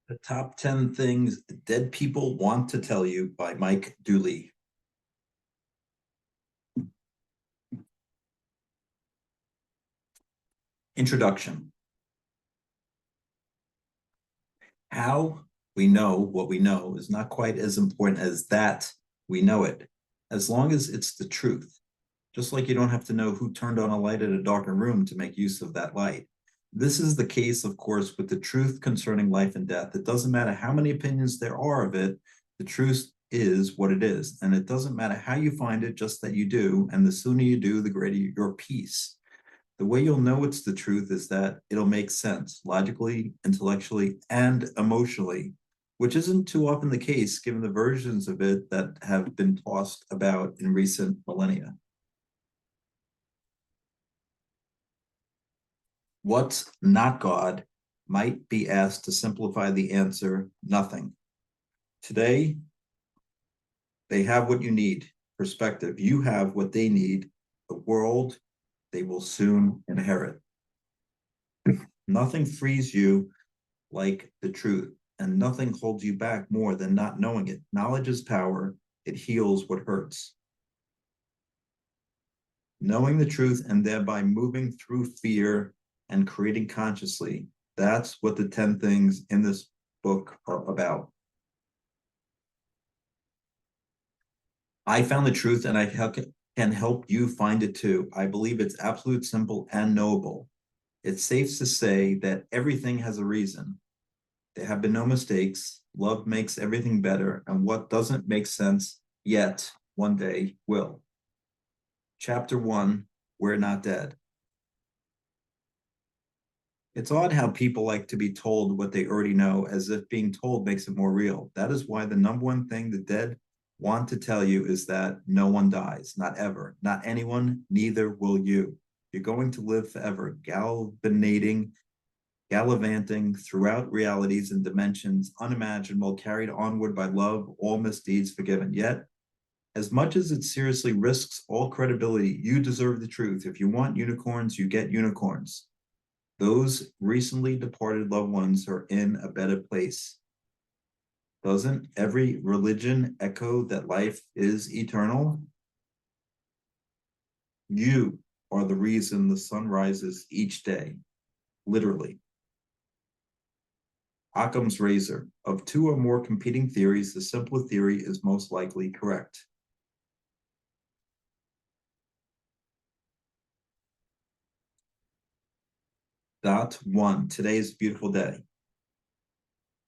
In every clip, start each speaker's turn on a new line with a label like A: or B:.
A: The Top 10 Things Dead People Want to Tell You by Mike Dooley. Introduction. How we know what we know is not quite as important as that we know it, as long as it's the truth. Just like you don't have to know who turned on a light in a darkened room to make use of that light. This is the case, of course, with the truth concerning life and death. It doesn't matter how many opinions there are of it, the truth is what it is. And it doesn't matter how you find it, just that you do. And the sooner you do, the greater your peace. The way you'll know it's the truth is that it'll make sense logically, intellectually, and emotionally, which isn't too often the case given the versions of it that have been tossed about in recent millennia. What's not God might be asked to simplify the answer, nothing. Today, they have what you need, perspective. You have what they need, the world they will soon inherit. Nothing frees you like the truth, and nothing holds you back more than not knowing it. Knowledge is power. It heals what hurts. Knowing the truth and thereby moving through fear and creating consciously. That's what the 10 things in this book are about. I found the truth and I can help you find it too. I believe it's absolute, simple, and knowable. It's safe to say that everything has a reason. There have been no mistakes. Love makes everything better, and what doesn't make sense yet one day will. Chapter 1, We're Not Dead. It's odd how people like to be told what they already know, as if being told makes it more real. That is why the number one thing the dead want to tell you is that no one dies, not ever, not anyone, neither will you. You're going to live forever, gallivanting throughout realities and dimensions unimaginable, carried onward by love, all misdeeds forgiven. Yet, as much as it seriously risks all credibility, you deserve the truth. If you want unicorns, you get unicorns. Those recently departed loved ones are in a better place. Doesn't every religion echo that life is eternal? You are the reason the sun rises each day, literally. Occam's razor. Of two or more competing theories, the simpler theory is most likely correct. Dot 1. Today is a beautiful day.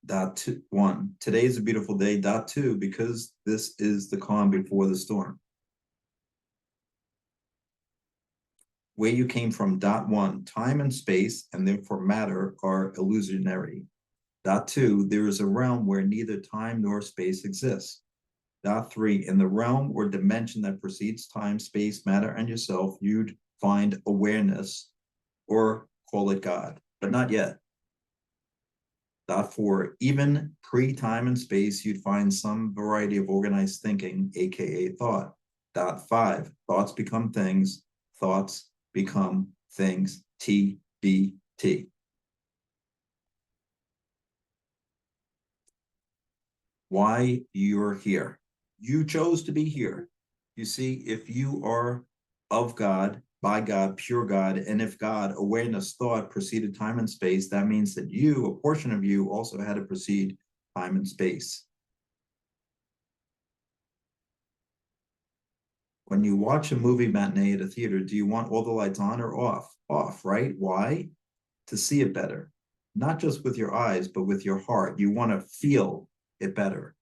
A: Dot 2. 1. Today is a beautiful day. Dot 2. Because this is the calm before the storm. Where you came from. Dot 1. Time and space, and therefore matter, are illusionary. Dot 2. There is a realm where neither time nor space exists. Dot 3. In the realm or dimension that precedes time, space, matter, and yourself, you'd find awareness, or call it God, but not yet. Dot 4. Even pre-time and space, you'd find some variety of organized thinking, aka thought. Dot 5. Thoughts become things. Thoughts become things. TBT. Why you're here. You chose to be here. You see, if you are of God, by God, pure God, and if God, awareness, thought preceded time and space, that means that you, a portion of you, also had to precede time and space. When you watch a movie matinee at a theater, do you want all the lights on or off? Off, right? Why? To see it better. Not just with your eyes, but with your heart. You want to feel it better.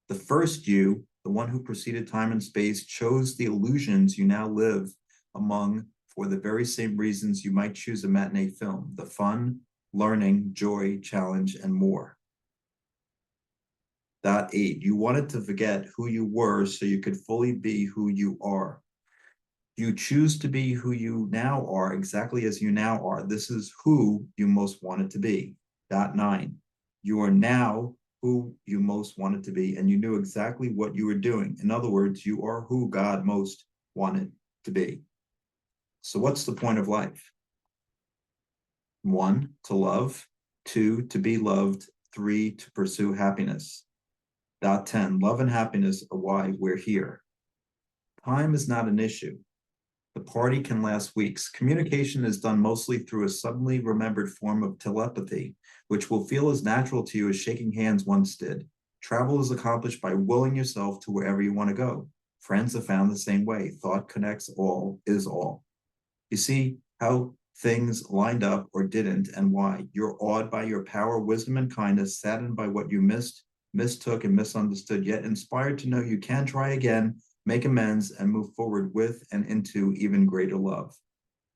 A: The first you, the one who preceded time and space, chose the illusions you now live among for the very same reasons you might choose a matinee film: the fun, learning, joy, challenge, and more. Dot 8. You wanted to forget who you were so you could fully be who you are. You choose to be who you now are, exactly as you now are. This is who you most wanted to be. Dot 9. You are now who you most wanted to be, and you knew exactly what you were doing. In other words, you are who God most wanted to be. So what's the point of life? 1, to love. 2, to be loved. 3, to pursue happiness. 10, love and happiness are why we're here. Time is not an issue. The party can last weeks. Communication is done mostly through a suddenly remembered form of telepathy, which will feel as natural to you as shaking hands once did. Travel is accomplished by willing yourself to wherever you want to go. Friends have found the same way. Thought connects all, is all. You see how things lined up or didn't and why. You're awed by your power, wisdom, and kindness, saddened by what you missed, mistook, and misunderstood, yet inspired to know you can try again, make amends, and move forward with and into even greater love.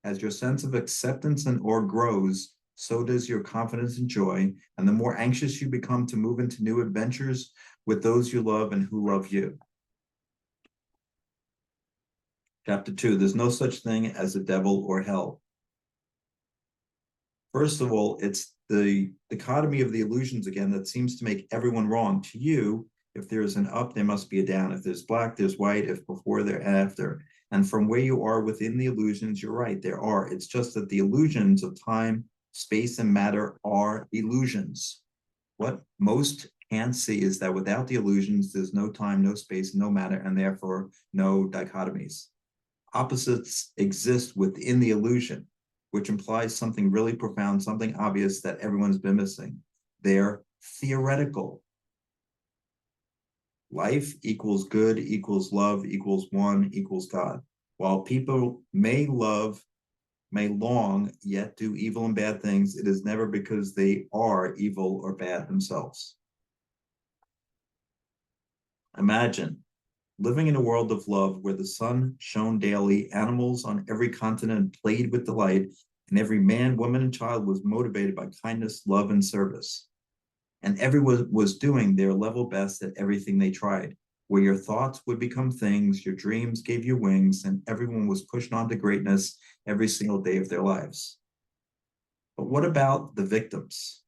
A: As your sense of acceptance and awe grows, so does your confidence and joy, and the more anxious you become to move into new adventures with those you love and who love you. Chapter 2, there's no such thing as a devil or hell. First of all, it's the dichotomy of the illusions again that seems to make everyone wrong. To you, if there's an up, there must be a down. If there's black, there's white. If before, there after. And from where you are within the illusions, you're right, there are. It's just that the illusions of time, space, and matter are illusions. What most can't see is that without the illusions, there's no time, no space, no matter, and therefore no dichotomies. Opposites exist within the illusion, which implies something really profound, something obvious that everyone's been missing. They're theoretical. Life equals good, equals love, equals one, equals God. While people may love, may long, yet do evil and bad things, it is never because they are evil or bad themselves. Imagine living in a world of love where the sun shone daily, animals on every continent played with delight, and every man, woman, and child was motivated by kindness, love, and service. And everyone was doing their level best at everything they tried, where your thoughts would become things, your dreams gave you wings, and everyone was pushed on to greatness every single day of their lives. But what about the victims?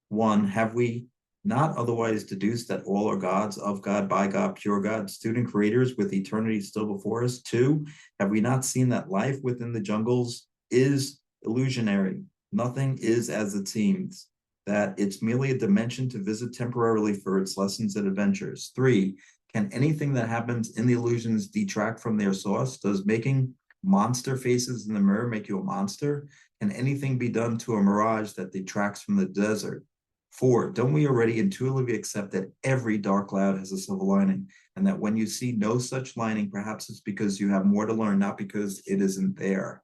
A: One, have we not otherwise deduced that all are gods, of God, by God, pure God, student creators with eternity still before us? Two, have we not seen that life within the jungles is illusionary? Nothing is as it seems, that it's merely a dimension to visit temporarily for its lessons and adventures. Three, can anything that happens in the illusions detract from their source? Does making monster faces in the mirror make you a monster? Can anything be done to a mirage that detracts from the desert? Four, don't we already intuitively accept that every dark cloud has a silver lining, and that when you see no such lining, perhaps it's because you have more to learn, not because it isn't there?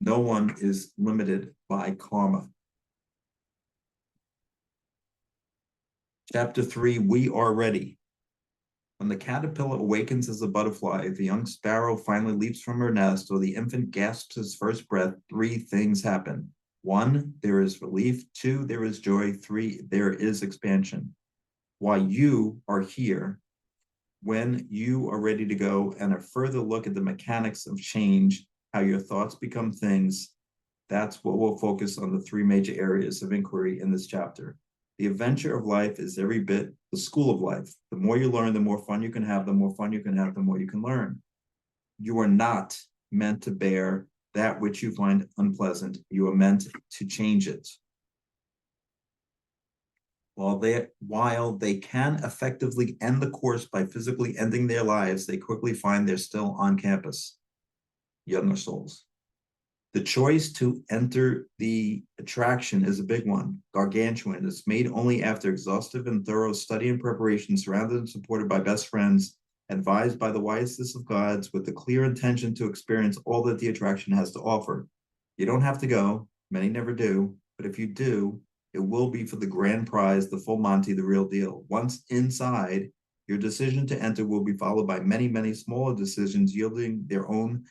A: No one is limited by karma. Chapter 3, we are ready. When the caterpillar awakens as a butterfly, the young sparrow finally leaps from her nest, or the infant gasps his first breath, three things happen. One, there is relief. Two, there is joy. Three, there is expansion. While you are here, when you are ready to go, and a further look at the mechanics of change, how your thoughts become things, that's what we'll focus on, the three major areas of inquiry in this chapter. The adventure of life is every bit the school of life. The more you learn, the more fun you can have, the more fun you can have, the more you can learn. You are not meant to bear that which you find unpleasant. You are meant to change it. While they can effectively end the course by physically ending their lives, they quickly find they're still on campus. Younger souls. The choice to enter the attraction is a big one, gargantuan. It's made only after exhaustive and thorough study and preparation, surrounded and supported by best friends, advised by the wisest of gods, with the clear intention to experience all that the attraction has to offer. You don't have to go, many never do, but if you do, it will be for the grand prize, the full Monty, the real deal. Once inside, your decision to enter will be followed by many, many smaller decisions yielding their own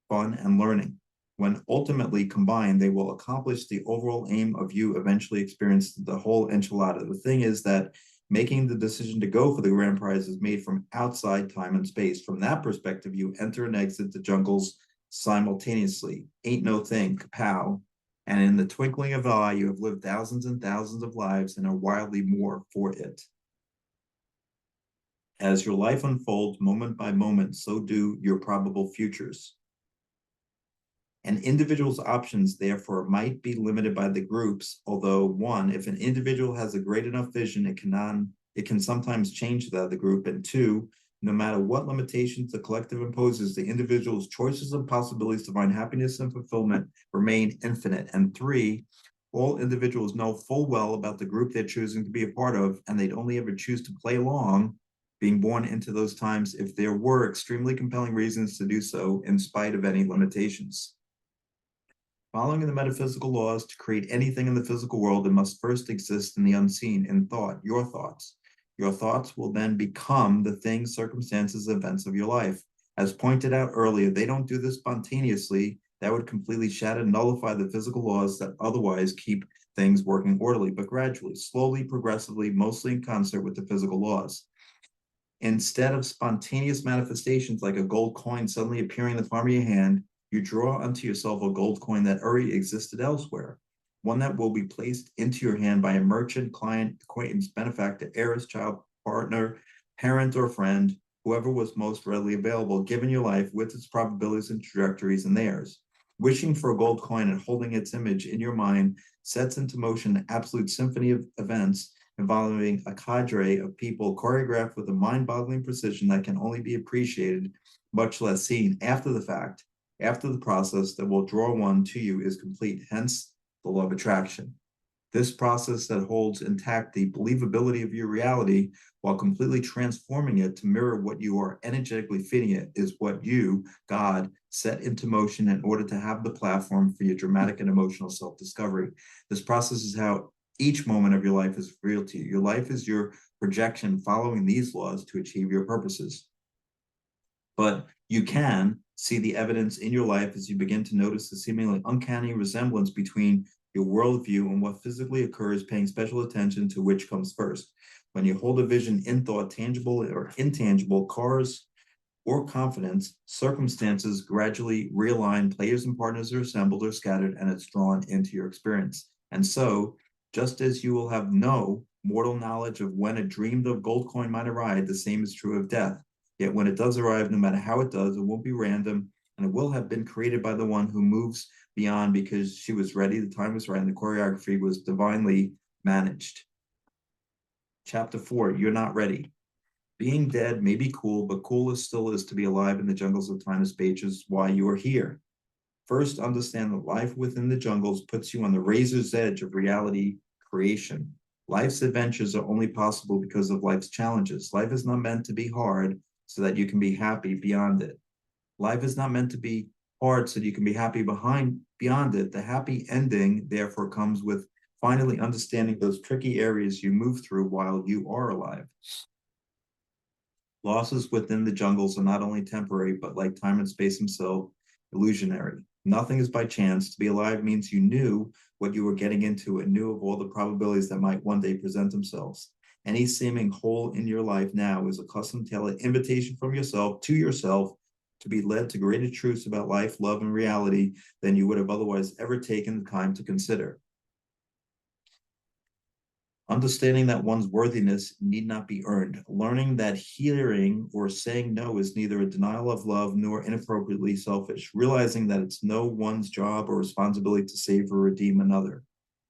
A: fun and learning. When ultimately combined, they will accomplish the overall aim of you eventually experiencing the whole enchilada. The thing is that making the decision to go for the grand prize is made from outside time and space. From that perspective, you enter and exit the jungles simultaneously. Ain't no thing, kapow. And in the twinkling of an eye, you have lived thousands and thousands of lives and are wildly more for it. As your life unfolds moment by moment, so do your probable futures. An individual's options, therefore, might be limited by the group's, although one, if an individual has a great enough vision, it can sometimes change the group, and two, no matter what limitations the collective imposes, the individual's choices and possibilities to find happiness and fulfillment remain infinite. And three, all individuals know full well about the group they're choosing to be a part of, and they'd only ever choose to play along, being born into those times, if there were extremely compelling reasons to do so, in spite of any limitations. Following the metaphysical laws, to create anything in the physical world, it must first exist in the unseen, in thought, your thoughts. Your thoughts will then become the things, circumstances, events of your life. As pointed out earlier, they don't do this spontaneously. That would completely shatter and nullify the physical laws that otherwise keep things working orderly, but gradually, slowly, progressively, mostly in concert with the physical laws. Instead of spontaneous manifestations like a gold coin suddenly appearing in the palm of your hand, you draw unto yourself a gold coin that already existed elsewhere, one that will be placed into your hand by a merchant, client, acquaintance, benefactor, heiress, child, partner, parent, or friend, whoever was most readily available, given your life with its probabilities and trajectories and theirs. Wishing for a gold coin and holding its image in your mind sets into motion an absolute symphony of events involving a cadre of people choreographed with a mind-boggling precision that can only be appreciated, much less seen after the fact, after the process that will draw one to you is complete, hence the law of attraction. This process that holds intact the believability of your reality while completely transforming it to mirror what you are energetically feeding it is what you, God, set into motion in order to have the platform for your dramatic and emotional self-discovery. This process is how each moment of your life is real to you. Your life is your projection following these laws to achieve your purposes. But you can see the evidence in your life as you begin to notice the seemingly uncanny resemblance between your worldview and what physically occurs, paying special attention to which comes first. When you hold a vision in thought, tangible or intangible, cars or confidence, circumstances gradually realign, players and partners are assembled or scattered, and it's drawn into your experience. And so, just as you will have no mortal knowledge of when a dreamed of gold coin might arrive, the same is true of death. Yet when it does arrive, no matter how it does, it won't be random, and it will have been created by the one who moves beyond because she was ready, the time was right, and the choreography was divinely managed. Chapter 4, You're Not Ready. Being dead may be cool, but cool still is to be alive in the jungles of time and space, is why you are here. First, understand that life within the jungles puts you on the razor's edge of reality creation. Life's adventures are only possible because of life's challenges. Life is not meant to be hard so that you can be happy beyond it. Life is not meant to be hard so that you can be happy beyond it. The happy ending, therefore, comes with finally understanding those tricky areas you move through while you are alive. Losses within the jungles are not only temporary, but like time and space themselves, illusionary. Nothing is by chance. To be alive means you knew what you were getting into and knew of all the probabilities that might one day present themselves. Any seeming hole in your life now is a custom-tailored invitation from yourself to yourself to be led to greater truths about life, love, and reality than you would have otherwise ever taken the time to consider. Understanding that one's worthiness need not be earned. Learning that hearing or saying no is neither a denial of love nor inappropriately selfish. Realizing that it's no one's job or responsibility to save or redeem another.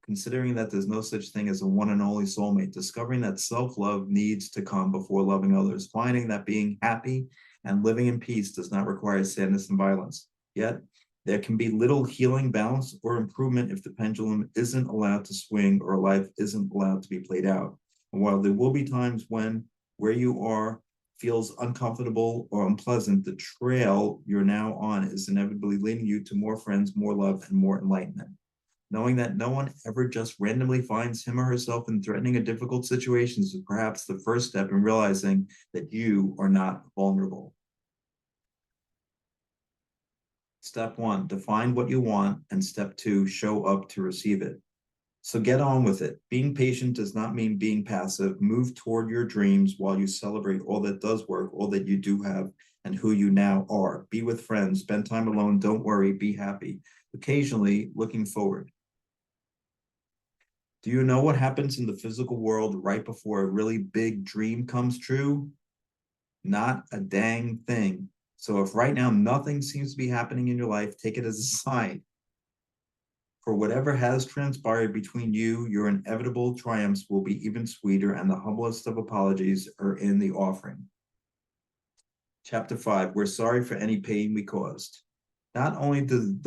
A: Considering that there's no such thing as a one and only soulmate. Discovering that self-love needs to come before loving others. Finding that being happy and living in peace does not require sadness and violence. Yet, there can be little healing, balance, or improvement if the pendulum isn't allowed to swing or life isn't allowed to be played out. And while there will be times when where you are feels uncomfortable or unpleasant, the trail you're now on is inevitably leading you to more friends, more love, and more enlightenment. Knowing that no one ever just randomly finds him or herself in threatening or difficult situations is perhaps the first step in realizing that you are not vulnerable. Step 1, define what you want, and step 2, show up to receive it. So get on with it. Being patient does not mean being passive. Move toward your dreams while you celebrate all that does work, all that you do have, and who you now are. Be with friends, spend time alone, don't worry, be happy. Occasionally, looking forward. Do you know what happens in the physical world right before a really big dream comes true? Not a dang thing. So if right now nothing seems to be happening in your life, take it as a sign. For whatever has transpired between you, your inevitable triumphs will be even sweeter, and the humblest of apologies are in the offering. Chapter 5, we're sorry for any pain we caused. Not only do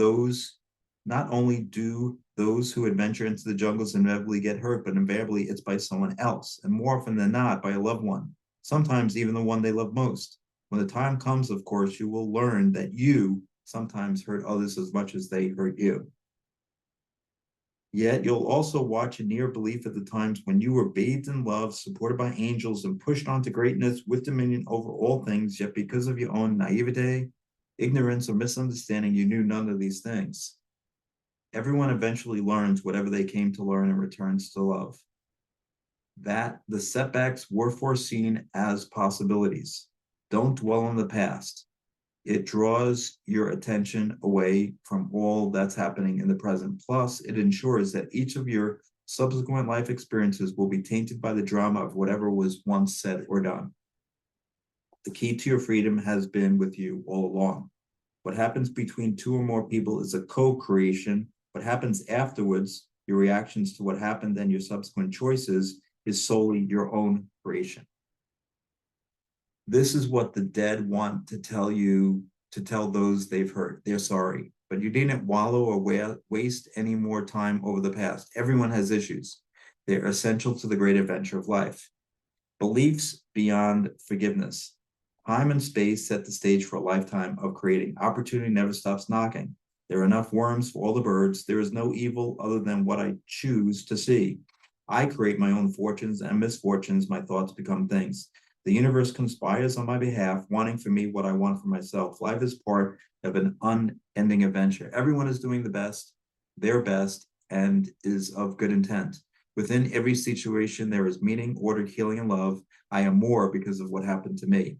A: those who adventure into the jungles inevitably get hurt, but invariably it's by someone else, and more often than not by a loved one, sometimes even the one they love most. When the time comes, of course, you will learn that you sometimes hurt others as much as they hurt you. Yet you'll also watch in near belief at the times when you were bathed in love, supported by angels, and pushed on to greatness with dominion over all things, yet because of your own naivete, ignorance, or misunderstanding, you knew none of these things. Everyone eventually learns whatever they came to learn and returns to love. That the setbacks were foreseen as possibilities. Don't dwell on the past. It draws your attention away from all that's happening in the present. Plus, it ensures that each of your subsequent life experiences will be tainted by the drama of whatever was once said or done. The key to your freedom has been with you all along. What happens between two or more people is a co-creation. What happens afterwards, your reactions to what happened and your subsequent choices, is solely your own creation. This is what the dead want to tell you, to tell those they've hurt. They're sorry, but you needn't wallow or waste any more time over the past. Everyone has issues. They're essential to the great adventure of life. Beliefs beyond forgiveness. Time and space set the stage for a lifetime of creating. Opportunity never stops knocking. There are enough worms for all the birds. There is no evil other than what I choose to see. I create my own fortunes and misfortunes. My thoughts become things. The universe conspires on my behalf, wanting for me what I want for myself. Life is part of an unending adventure. Everyone is doing the best, their best, and is of good intent. Within every situation, there is meaning, order, healing, and love. I am more because of what happened to me.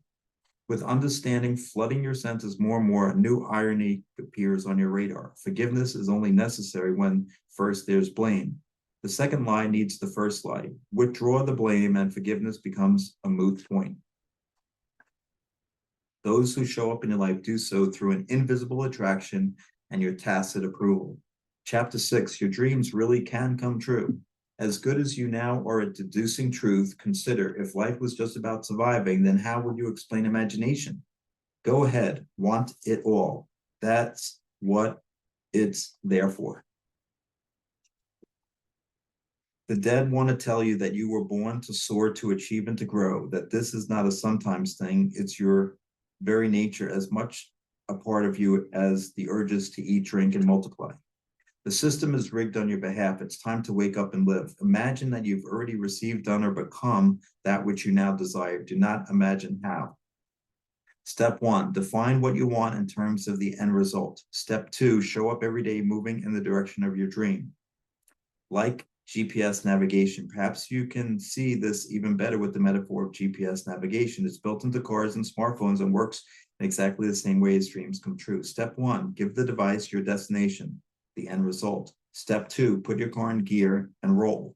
A: With understanding flooding your senses more and more, a new irony appears on your radar. Forgiveness is only necessary when first there's blame. The second lie needs the first lie. Withdraw the blame and forgiveness becomes a moot point. Those who show up in your life do so through an invisible attraction and your tacit approval. Chapter 6, your dreams really can come true. As good as you now are at deducing truth, consider if life was just about surviving, then how would you explain imagination? Go ahead, want it all. That's what it's there for. The dead want to tell you that you were born to soar, to achieve, and to grow, that this is not a sometimes thing. It's your very nature, as much a part of you as the urges to eat, drink, and multiply. The system is rigged on your behalf. It's time to wake up and live. Imagine that you've already received, done, or become that which you now desire. Do not imagine how. Step 1, define what you want in terms of the end result. Step 2, show up every day moving in the direction of your dream. Like GPS navigation, perhaps you can see this even better with the metaphor of GPS navigation. It's built into cars and smartphones and works in exactly the same way as dreams come true. Step 1, give the device your destination, the end result. Step 2, put your car in gear and roll.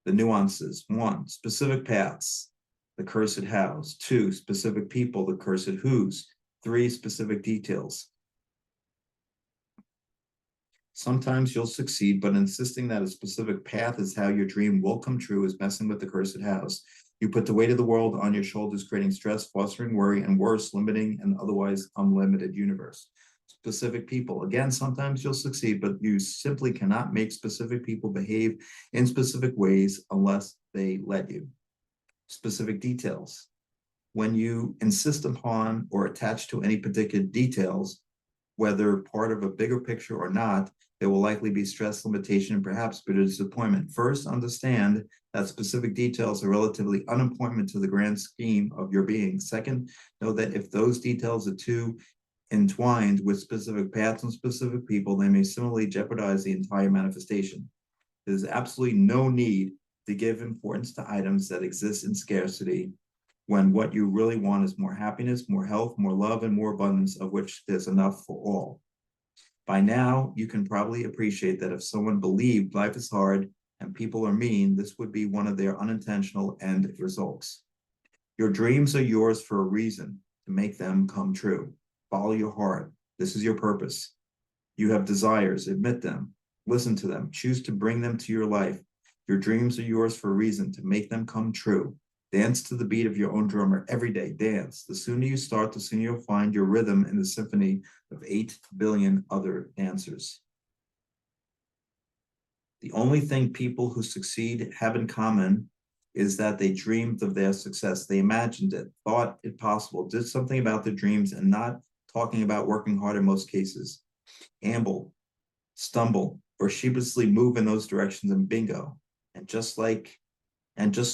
A: The nuances. 1, specific paths, the cursed hows. 2, specific people, the cursed whos. 3, specific details. Sometimes you'll succeed, but insisting that a specific path is how your dream will come true is messing with the cursed hows. You put the weight of the world on your shoulders, creating stress, fostering worry, and worse, limiting an otherwise unlimited universe. Specific people. Again, sometimes you'll succeed, but you simply cannot make specific people behave in specific ways unless they let you. Specific details. When you insist upon or attach to any particular details, whether part of a bigger picture or not, there will likely be stress, limitation, and perhaps bitter disappointment. First, understand that specific details are relatively unimportant to the grand scheme of your being. Second, know that if those details are too entwined with specific paths and specific people, they may similarly jeopardize the entire manifestation. There's absolutely no need to give importance to items that exist in scarcity when what you really want is more happiness, more health, more love, and more abundance, of which there's enough for all. By now, you can probably appreciate that if someone believed life is hard and people are mean, this would be one of their unintentional end results. Your dreams are yours for a reason. to make them come true. Follow your heart. This is your purpose. You have desires, admit them, listen to them, choose to bring them to your life. Your dreams are yours for a reason, to make them come true. Dance to the beat of your own drummer every day. Dance. The sooner you start, the sooner you'll find your rhythm in the symphony of 8 billion other dancers. The only thing people who succeed have in common is that they dreamed of their success. They imagined it, thought it possible, did something about their dreams, and not talking about working hard in most cases. Amble, stumble, or sheepishly move in those directions, and bingo. And just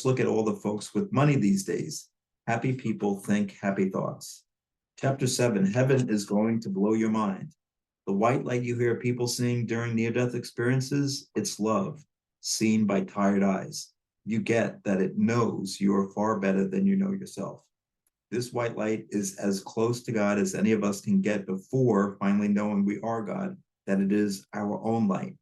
A: look at all the folks with money these days. Happy people think happy thoughts. Chapter 7, Heaven is going to blow your mind. The white light you hear people seeing during near-death experiences, it's love, seen by tired eyes. You get that it knows you are far better than you know yourself. This white light is as close to God as any of us can get before finally knowing we are God, that it is our own light.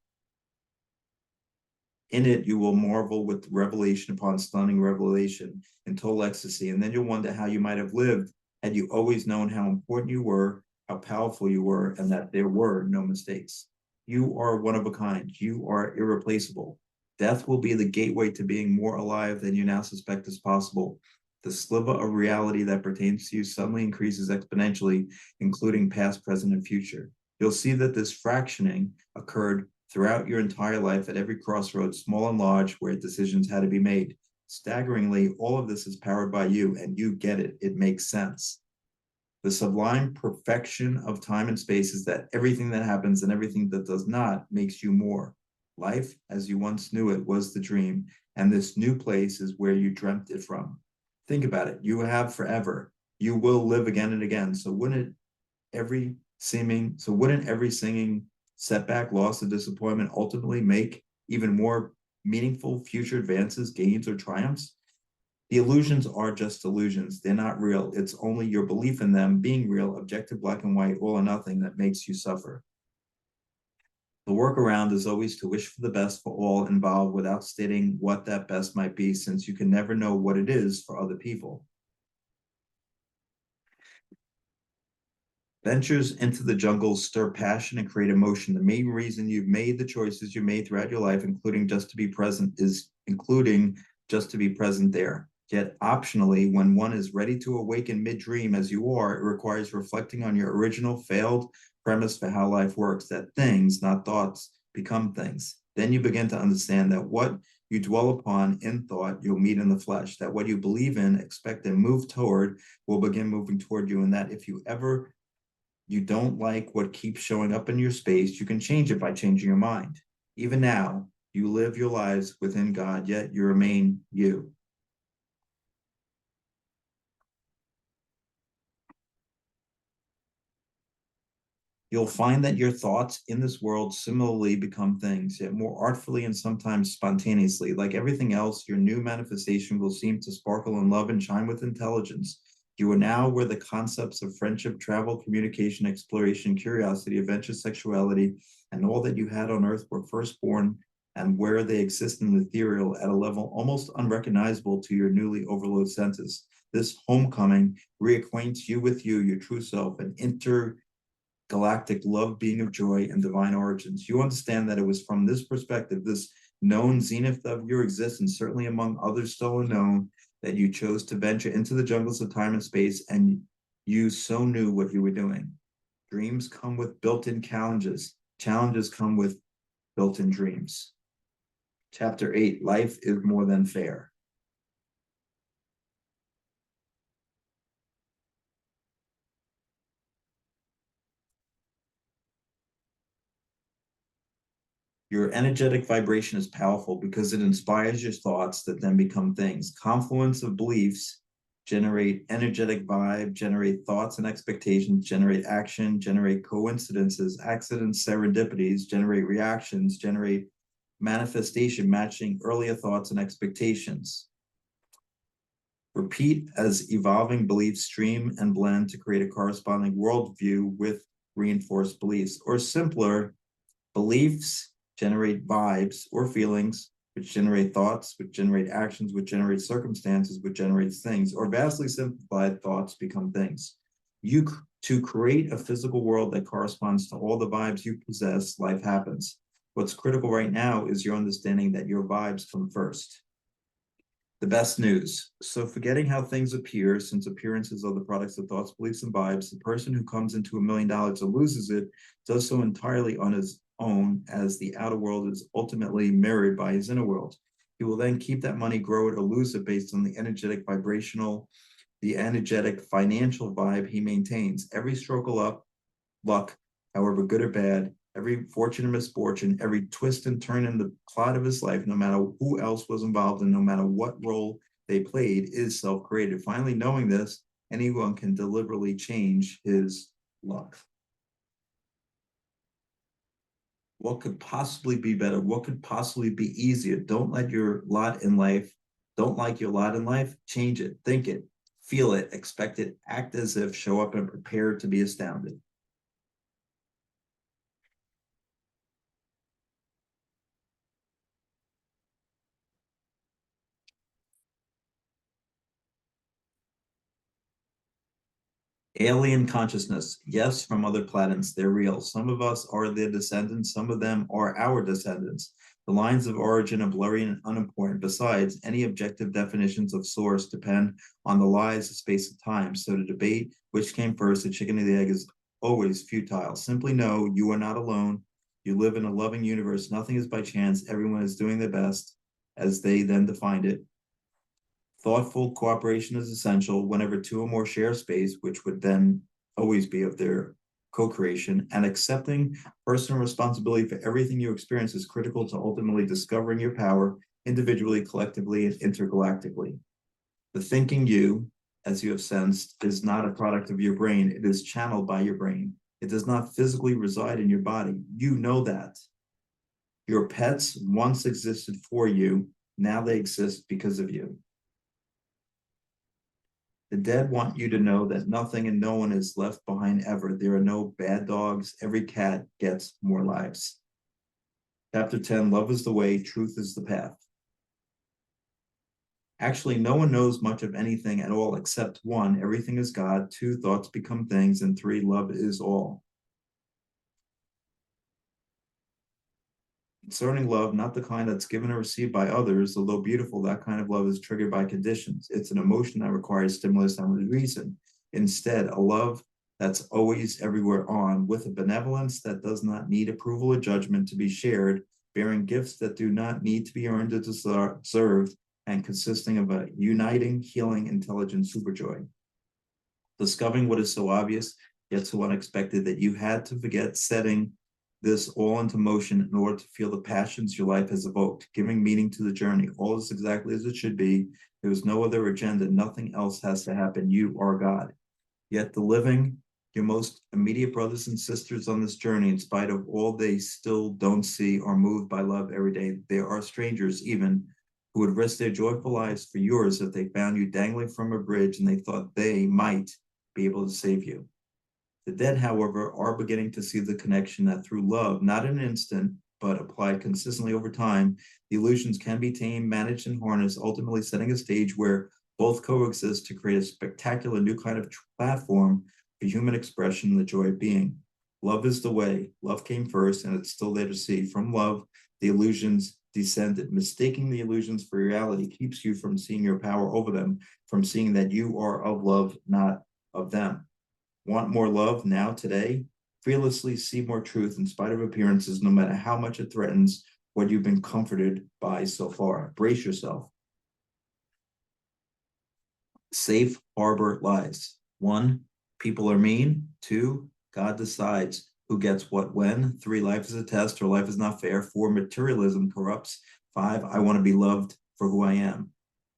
A: In it, you will marvel with revelation upon stunning revelation in total ecstasy, and then you'll wonder how you might have lived had you always known how important you were, how powerful you were, and that there were no mistakes. You are one of a kind. You are irreplaceable. Death will be the gateway to being more alive than you now suspect is possible. The sliver of reality that pertains to you suddenly increases exponentially, including past, present, and future. You'll see that this fractioning occurred throughout your entire life at every crossroads, small and large, where decisions had to be made. Staggeringly, all of this is powered by you, and you get it. It makes sense. The sublime perfection of time and space is that everything that happens and everything that does not makes you more. Life, as you once knew it, was the dream, and this new place is where you dreamt it from. Think about it. You have forever. You will live again and again. So wouldn't every singing setback, loss, and disappointment ultimately make even more meaningful future advances, gains, or triumphs? The illusions are just illusions. They're not real. It's only your belief in them being real, objective, black and white, all or nothing, that makes you suffer. The workaround is always to wish for the best for all involved without stating what that best might be, since you can never know what it is for other people. Ventures into the jungle stir passion and create emotion. The main reason you've made the choices you made throughout your life, including just to be present there. Yet optionally, when one is ready to awaken mid-dream as you are, it requires reflecting on your original failed premise for how life works, that things, not thoughts, become things. Then you begin to understand that what you dwell upon in thought, you'll meet in the flesh, that what you believe in, expect, and move toward will begin moving toward you, and that if you don't like what keeps showing up in your space, you can change it by changing your mind. Even now, you live your lives within God, yet you remain you. You'll find that your thoughts in this world similarly become things, yet more artfully and sometimes spontaneously. Like everything else, your new manifestation will seem to sparkle in love and shine with intelligence. You are now where the concepts of friendship, travel, communication, exploration, curiosity, adventure, sexuality, and all that you had on earth were first born, and where they exist in the ethereal at a level almost unrecognizable to your newly overloaded senses. This homecoming reacquaints you with you, your true self, an intergalactic love being of joy and divine origins. You understand that it was from this perspective, this known zenith of your existence, certainly among others still unknown, that you chose to venture into the jungles of time and space, and you so knew what you were doing. Dreams come with built-in challenges. Challenges come with built-in dreams. Chapter 8, Life is More Than Fair. Your energetic vibration is powerful because it inspires your thoughts that then become things. Confluence of beliefs generate energetic vibe, generate thoughts and expectations, generate action, generate coincidences, accidents, serendipities, generate reactions, generate manifestation matching earlier thoughts and expectations. Repeat as evolving beliefs stream and blend to create a corresponding worldview with reinforced beliefs. Or simpler, beliefs generate vibes or feelings, which generate thoughts, which generate actions, which generate circumstances, which generates things, or vastly simplified, thoughts become things. To create a physical world that corresponds to all the vibes you possess, life happens. What's critical right now is your understanding that your vibes come first. The best news. So forgetting how things appear, since appearances are the products of thoughts, beliefs, and vibes, the person who comes into $1 million and loses it does so entirely on his own, as the outer world is ultimately mirrored by his inner world. He will then keep that money, grow it, or lose it based on the energetic financial vibe he maintains. Every stroke of luck, however good or bad, every fortune or misfortune, every twist and turn in the plot of his life, no matter who else was involved and no matter what role they played, is self-created. Finally, knowing this, anyone can deliberately change his luck. What could possibly be better? What could possibly be easier? Don't like your lot in life. Change it, think it, feel it, expect it, act as if, show up, and prepare to be astounded. Alien consciousness. Yes, from other planets. They're real. Some of us are their descendants. Some of them are our descendants. The lines of origin are blurry and unimportant. Besides, any objective definitions of source depend on the lies of space and time. So to debate which came first, the chicken or the egg, is always futile. Simply know you are not alone. You live in a loving universe. Nothing is by chance. Everyone is doing their best as they then defined it. Thoughtful cooperation is essential whenever two or more share space, which would then always be of their co-creation, and accepting personal responsibility for everything you experience is critical to ultimately discovering your power individually, collectively, and intergalactically. The thinking you, as you have sensed, is not a product of your brain. It is channeled by your brain. It does not physically reside in your body. You know that. Your pets once existed for you. Now they exist because of you. The dead want you to know that nothing and no one is left behind ever. There are no bad dogs. Every cat gets more lives. Chapter 10, Love is the Way, Truth is the Path. Actually, no one knows much of anything at all except one, everything is God, two, thoughts become things, and three, love is all. Concerning love, not the kind that's given or received by others, although beautiful, that kind of love is triggered by conditions. It's an emotion that requires stimulus and reason. Instead, a love that's always everywhere on, with a benevolence that does not need approval or judgment to be shared, bearing gifts that do not need to be earned or deserved, and consisting of a uniting, healing, intelligent superjoy. Discovering what is so obvious, yet so unexpected, that you had to forget setting this all into motion in order to feel the passions your life has evoked, giving meaning to the journey. All is exactly as it should be. There is no other agenda. Nothing else has to happen. You are God. Yet the living, your most immediate brothers and sisters on this journey, in spite of all they still don't see, are moved by love every day. There are strangers even who would risk their joyful lives for yours if they found you dangling from a bridge and they thought they might be able to save you. The dead, however, are beginning to see the connection that through love, not in an instant, but applied consistently over time, the illusions can be tamed, managed, and harnessed, ultimately setting a stage where both coexist to create a spectacular new kind of platform for human expression and the joy of being. Love is the way. Love came first, and it's still there to see. From love, the illusions descended. Mistaking the illusions for reality keeps you from seeing your power over them, from seeing that you are of love, not of them. Want more love now, today? Fearlessly see more truth in spite of appearances, no matter how much it threatens what you've been comforted by so far. Brace yourself. Safe harbor lies. 1, people are mean. 2, God decides who gets what when. 3, life is a test or life is not fair. 4, materialism corrupts. 5, I want to be loved for who I am.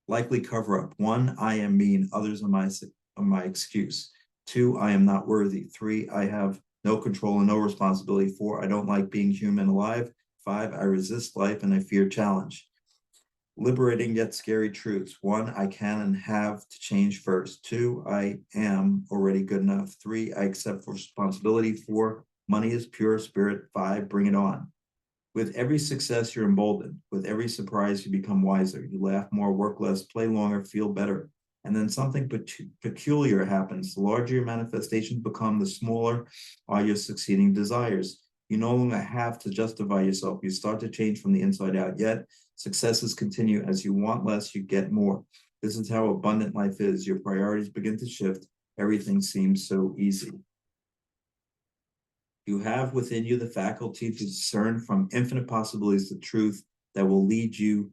A: Likely cover up. 1, I am mean. Others are my excuse. 2, I am not worthy. 3, I have no control and no responsibility. 4, I don't like being human alive. 5, I resist life and I fear challenge. Liberating yet scary truths. 1, I can and have to change first. 2, I am already good enough. 3, I accept responsibility. 4, money is pure spirit. 5, bring it on. With every success, you're emboldened. With every surprise, you become wiser. You laugh more, work less, play longer, feel better. And then something peculiar happens. The larger your manifestations become, the smaller are your succeeding desires. You no longer have to justify yourself. You start to change from the inside out. Yet, successes continue. As you want less, you get more. This is how abundant life is. Your priorities begin to shift. Everything seems so easy. You have within you the faculty to discern from infinite possibilities the truth that will lead to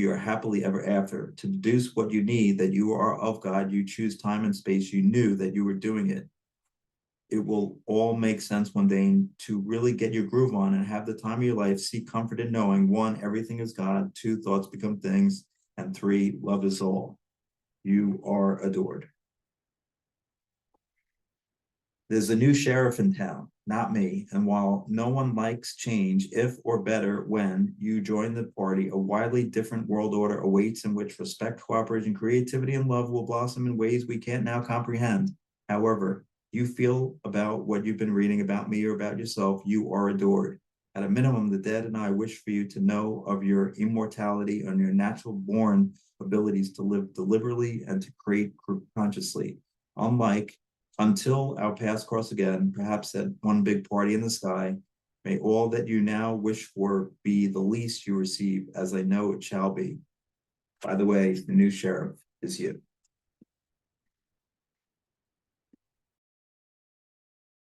A: your happily ever after. To deduce what you need, that you are of God, you choose time and space, you knew that you were doing it. It will all make sense one day. To really get your groove on and have the time of your life, seek comfort in knowing, 1, everything is God, 2, thoughts become things, and 3, love is all. You are adored. There's a new sheriff in town, not me, and while no one likes change, if or better when you join the party, a widely different world order awaits in which respect, cooperation, creativity, and love will blossom in ways we can't now comprehend. However, you feel about what you've been reading about me or about yourself, you are adored. At a minimum, the dead and I wish for you to know of your immortality and your natural born abilities to live deliberately and to create consciously. Until our paths cross again, perhaps at one big party in the sky, may all that you now wish for be the least you receive, as I know it shall be. By the way, the new sheriff is you.